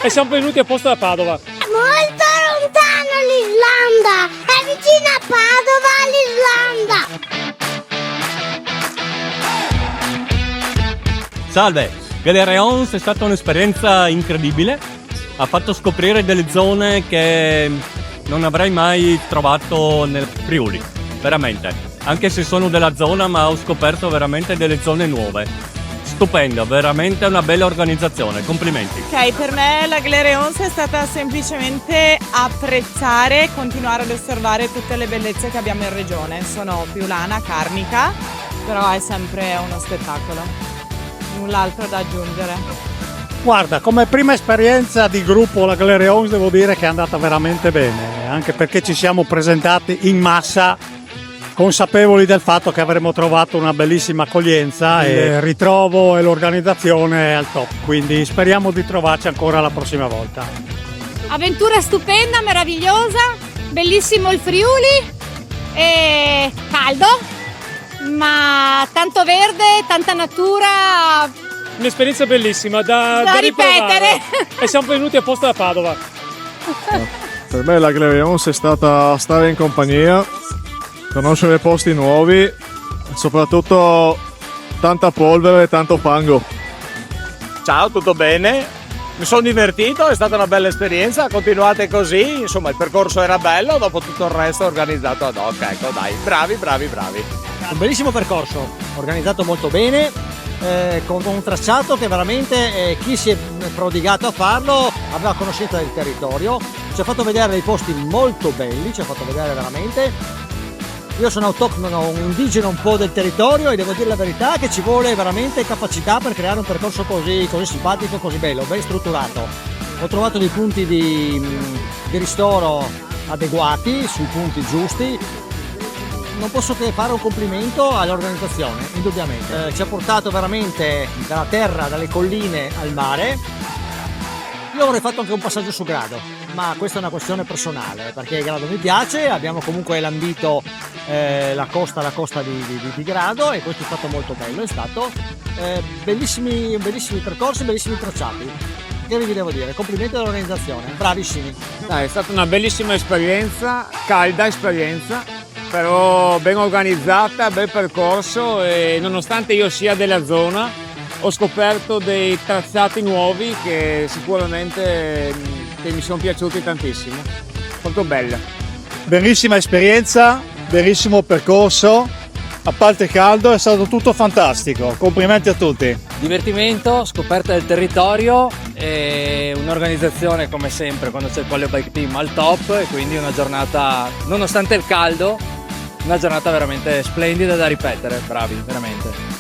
e siamo venuti apposta da Padova. È molto lontano l'Islanda, è vicino a Padova l'Islanda. Salve, Galereons è stata un'esperienza incredibile, ha fatto scoprire delle zone che non avrei mai trovato nel Friuli, veramente. Anche se sono della zona, ma ho scoperto veramente delle zone nuove. Stupendo, veramente una bella organizzazione, complimenti. Ok, per me la Galereons è stata semplicemente apprezzare e continuare ad osservare tutte le bellezze che abbiamo in regione. Sono friulana, carnica, però è sempre uno spettacolo. Null'altro da aggiungere. Guarda, come prima esperienza di gruppo la Galereons devo dire che è andata veramente bene, anche perché ci siamo presentati in massa, consapevoli del fatto che avremmo trovato una bellissima accoglienza e il ritrovo e l'organizzazione è al top, quindi speriamo di trovarci ancora la prossima volta. Avventura stupenda, meravigliosa, bellissimo il Friuli, e caldo, ma tanto verde, tanta natura. Un'esperienza bellissima da ripetere. E siamo venuti apposta da Padova. Per me la Galereons è stata stare in compagnia, conoscere posti nuovi, soprattutto tanta polvere e tanto fango. Ciao, tutto bene? Mi sono divertito, è stata una bella esperienza, continuate così, insomma il percorso era bello, dopo tutto il resto organizzato ad hoc, ecco dai, bravi. Un bellissimo percorso, organizzato molto bene, con un tracciato che veramente chi si è prodigato a farlo aveva conoscenza del territorio, ci ha fatto vedere dei posti molto belli, ci ha fatto vedere veramente. Io sono autoctono, un indigeno un po' del territorio e devo dire la verità che ci vuole veramente capacità per creare un percorso così simpatico, così bello, ben strutturato. Ho trovato dei punti di ristoro adeguati, sui punti giusti. Non posso che fare un complimento all'organizzazione, indubbiamente. Ci ha portato veramente dalla terra, dalle colline al mare. Io avrei fatto anche un passaggio su Grado, ma questa è una questione personale, perché Grado mi piace, abbiamo comunque lambito la costa di Grado e questo è stato molto bello, è stato bellissimi percorsi, bellissimi tracciati. Che vi devo dire? Complimenti all'organizzazione, bravissimi. È stata una bellissima esperienza, calda esperienza, però ben organizzata, bel percorso e nonostante io sia della zona ho scoperto dei tracciati nuovi che sicuramente mi sono piaciuti tantissimo, molto bella. Bellissima esperienza, bellissimo percorso, a parte caldo è stato tutto fantastico, complimenti a tutti. Divertimento, scoperta del territorio e un'organizzazione come sempre quando c'è il Quale Bike Team al top e quindi una giornata, nonostante il caldo, una giornata veramente splendida da ripetere, bravi, veramente.